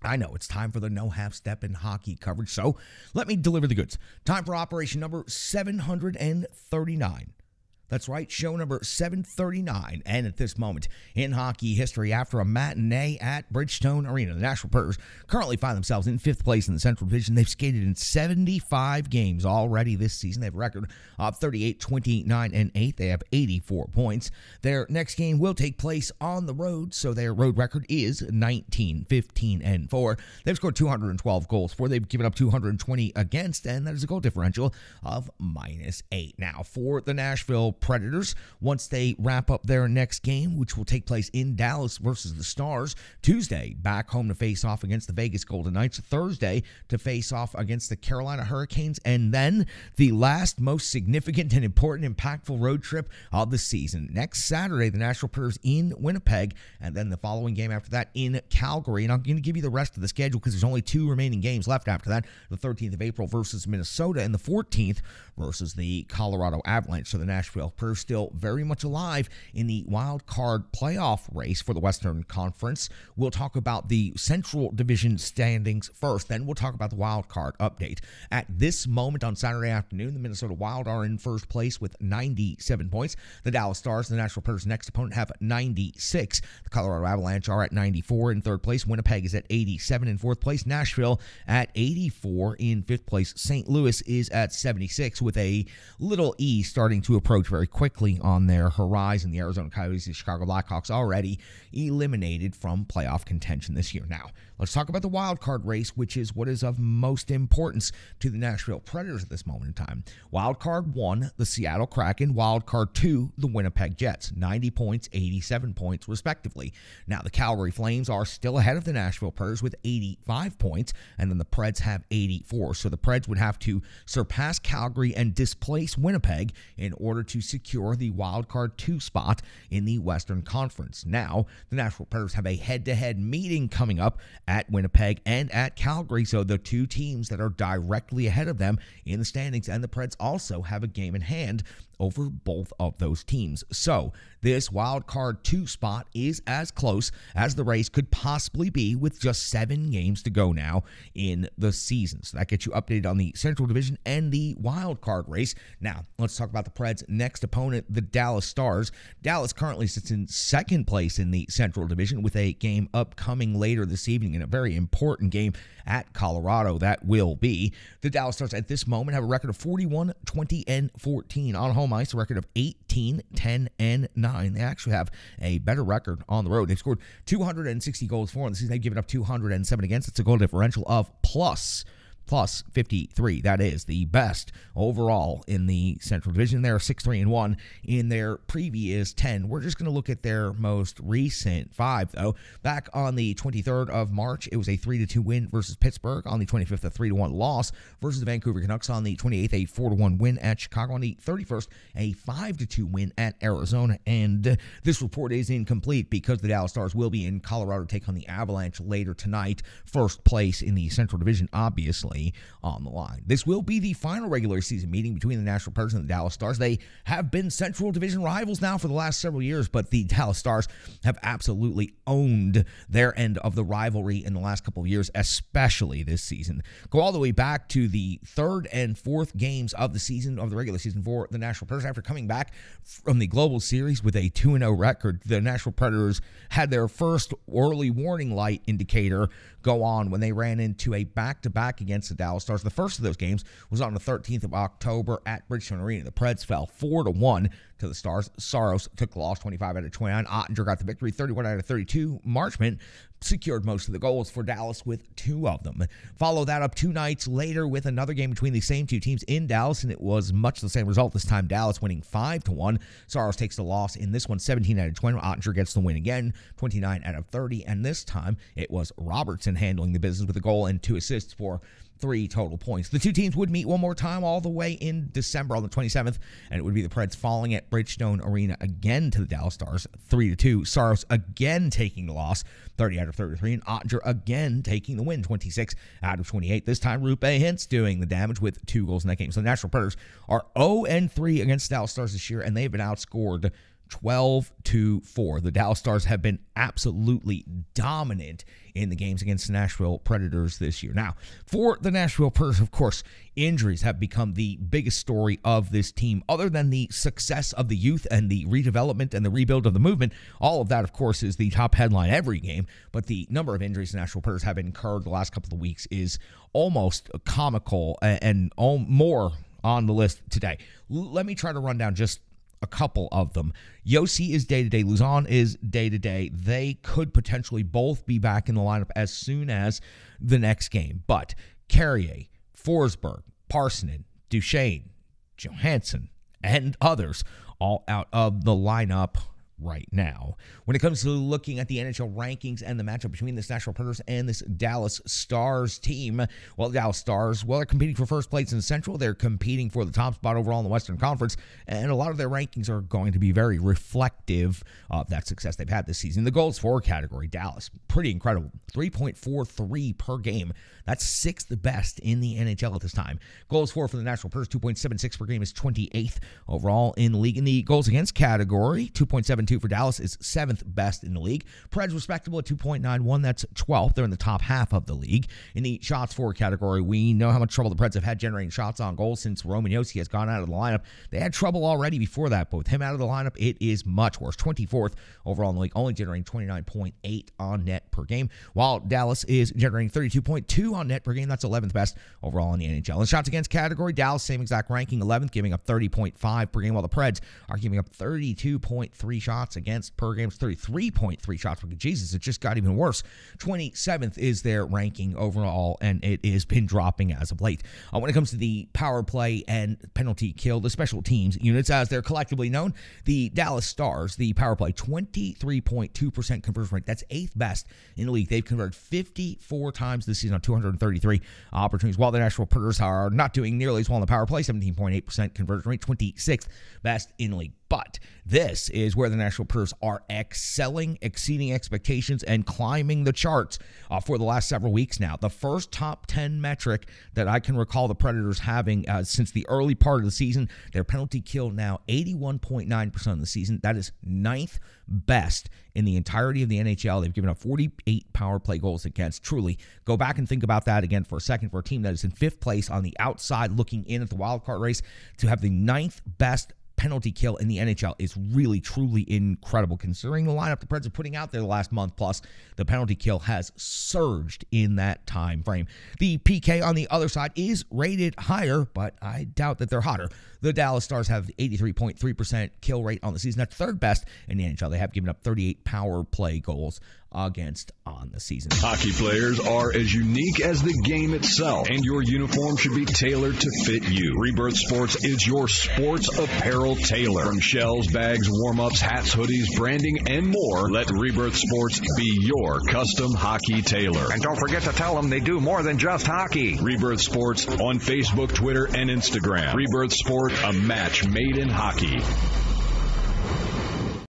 I know it's time for the no half step in hockey coverage, so let me deliver the goods. Time for operation number 739. That's right, show number 739. And at this moment in hockey history, after a matinee at Bridgestone Arena, the Nashville Predators currently find themselves in 5th place in the Central Division. They've skated in 75 games already this season. They have a record of 38, 29, and 8. They have 84 points. Their next game will take place on the road, so their road record is 19, 15, and 4. They've scored 212 goals for. They've given up 220 against, and that is a goal differential of -8. Now, for the Nashville Predators, once they wrap up their next game, which will take place in Dallas versus the Stars, Tuesday, back home to face off against the Vegas Golden Knights, Thursday to face off against the Carolina Hurricanes, and then the last most significant and important, impactful road trip of the season. Next Saturday, the Nashville Predators in Winnipeg, and then the following game after that in Calgary. And I'm going to give you the rest of the schedule because there's only 2 remaining games left after that. The 13th of April versus Minnesota, and the 14th versus the Colorado Avalanche. So the Nashville Predators still very much alive in the wild card playoff race for the Western Conference. We'll talk about the Central Division standings first, then we'll talk about the wild card update. At this moment on Saturday afternoon, the Minnesota Wild are in first place with 97 points. The Dallas Stars, the Nashville Predators' next opponent, have 96. The Colorado Avalanche are at 94 in third place. Winnipeg is at 87 in fourth place. Nashville at 84 in fifth place. St. Louis is at 76 with a little E starting to approach very quickly on their horizon. The Arizona Coyotes, the Chicago Blackhawks already eliminated from playoff contention this year. Now, let's talk about the wild card race, which is what is of most importance to the Nashville Predators at this moment in time. Wild card 1, the Seattle Kraken. Wild card 2, the Winnipeg Jets. 90 points, 87 points, respectively. Now, the Calgary Flames are still ahead of the Nashville Predators with 85 points, and then the Preds have 84. So the Preds would have to surpass Calgary and displace Winnipeg in order to secure the wild card 2 spot in the Western Conference. Now, the Nashville Predators have a head-to-head meeting coming up at Winnipeg and at Calgary, so the 2 teams that are directly ahead of them in the standings, and the Preds also have a game in hand over both of those teams. So this wild card 2 spot is as close as the race could possibly be with just 7 games to go now in the season. So that gets you updated on the Central Division and the wild card race. Now, let's talk about the Preds' next opponent, the Dallas Stars. Dallas currently sits in second place in the Central Division with a game upcoming later this evening, and a very important game at Colorado that will be. The Dallas Stars at this moment have a record of 41, 20, and 14 on home ice, a record of 18, 10, and 9. They actually have a better record on the road. They've scored 260 goals for in the season. They've given up 207 against. It's a goal differential of plus 53. That is the best overall in the Central Division. They're 6-3-1 in their previous 10. We're just going to look at their most recent 5, though. Back on the 23rd of March, it was a 3-2 win versus Pittsburgh. On the 25th, a 3-1 loss versus the Vancouver Canucks. On the 28th, a 4-1 win at Chicago. On the 31st, a 5-2 win at Arizona. And this report is incomplete because the Dallas Stars will be in Colorado to take on the Avalanche later tonight. First place in the Central Division, obviously, on the line. This will be the final regular season meeting between the Nashville Predators and the Dallas Stars. They have been Central Division rivals now for the last several years, but the Dallas Stars have absolutely owned their end of the rivalry in the last couple of years, especially this season. Go all the way back to the 3rd and 4th games of the season, of the regular season for the Nashville Predators. After coming back from the Global Series with a 2-0 record, the Nashville Predators had their first early warning light indicator go on when they ran into a back-to-back against the Dallas Stars. The first of those games was on the 13th of October at Bridgestone Arena. The Preds fell 4-1 to the Stars. Saros took the loss 25 out of 29. Ottinger got the victory 31 out of 32. Marchment secured most of the goals for Dallas with 2 of them. Follow that up 2 nights later with another game between the same 2 teams in Dallas, and it was much the same result. This time Dallas winning 5-1. Saros takes the loss in this one 17 out of 20. Ottinger gets the win again 29 out of 30, and this time it was Robertson handling the business with a goal and 2 assists for 3 total points. The 2 teams would meet one more time all the way in December on the 27th, and it would be the Preds falling at Bridgestone Arena again to the Dallas Stars 3-2. Saros again taking the loss 30 out of 33, and Ottinger again taking the win 26 out of 28. This time Rupe Hintz doing the damage with 2 goals in that game. So the Nashville Predators are 0-3 against Dallas Stars this year, and they've been outscored 12-4. The Dallas Stars have been absolutely dominant in the games against the Nashville Predators this year. Now, for the Nashville Predators, of course, injuries have become the biggest story of this team. Other than the success of the youth and the redevelopment and the rebuild of the movement, all of that, of course, is the top headline every game. But the number of injuries the Nashville Predators have incurred the last couple of weeks is almost comical and more on the list today. Let me try to run down just a couple of them. Yossi is day-to-day. Luzon is day-to-day. They could potentially both be back in the lineup as soon as the next game. But Carrier, Forsberg, Parsonen, Duchesne, Johansson, and others all out of the lineup right now. When it comes to looking at the NHL rankings and the matchup between this Nashville Predators and this Dallas Stars team, well, the Dallas Stars, they're competing for first place in the Central. They're competing for the top spot overall in the Western Conference, and a lot of their rankings are going to be very reflective of that success they've had this season. The goals for category, Dallas, pretty incredible. 3.43 per game. That's sixth best in the NHL at this time. Goals for the Nashville Predators, 2.76 per game, is 28th overall in the league. In the goals against category, 2.72 for Dallas is 7th best in the league. Preds respectable at 2.91. That's 12th. They're in the top half of the league. In the shots for category, we know how much trouble the Preds have had generating shots on goal since Roman Josi has gone out of the lineup. They had trouble already before that, but with him out of the lineup, it is much worse. 24th overall in the league, only generating 29.8 on net per game, while Dallas is generating 32.2 on net per game. That's 11th best overall in the NHL. In shots against category, Dallas, same exact ranking, 11th, giving up 30.5 per game, while the Preds are giving up 32.3 shots against per game. It's 33.3 shots per game. Jesus, it just got even worse. 27th is their ranking overall, and it has been dropping as of late. When it comes to the power play and penalty kill, the special teams units, as they're collectively known, the Dallas Stars, the power play, 23.2% conversion rate. That's 8th best in the league. They've converted 54 times this season on 233 opportunities, while the Nashville Predators are not doing nearly as well on the power play, 17.8% conversion rate, 26th best in the league. But this is where the Nashville Predators are excelling, exceeding expectations, and climbing the charts for the last several weeks now. The first top 10 metric that I can recall the Predators having since the early part of the season, their penalty kill now 81.9% of the season. That is 9th best in the entirety of the NHL. They've given up 48 power play goals against. Truly, go back and think about that again for a second. For a team that is in 5th place on the outside looking in at the wild card race, to have the 9th best penalty kill in the NHL is really, truly incredible. Considering the lineup the Preds are putting out there the last month plus, the penalty kill has surged in that time frame. The PK on the other side is rated higher, but I doubt that they're hotter. The Dallas Stars have 83.3% kill rate on the season. That's 3rd best in the NHL. They have given up 38 power play goals against on the season. Hockey players are as unique as the game itself, and your uniform should be tailored to fit you. Rebirth Sports is your sports apparel tailor. From shells, bags, warm-ups, hats, hoodies, branding, and more, let Rebirth Sports be your custom hockey tailor. And don't forget to tell them they do more than just hockey. Rebirth Sports on Facebook, Twitter, and Instagram. Rebirth Sport, a match made in hockey.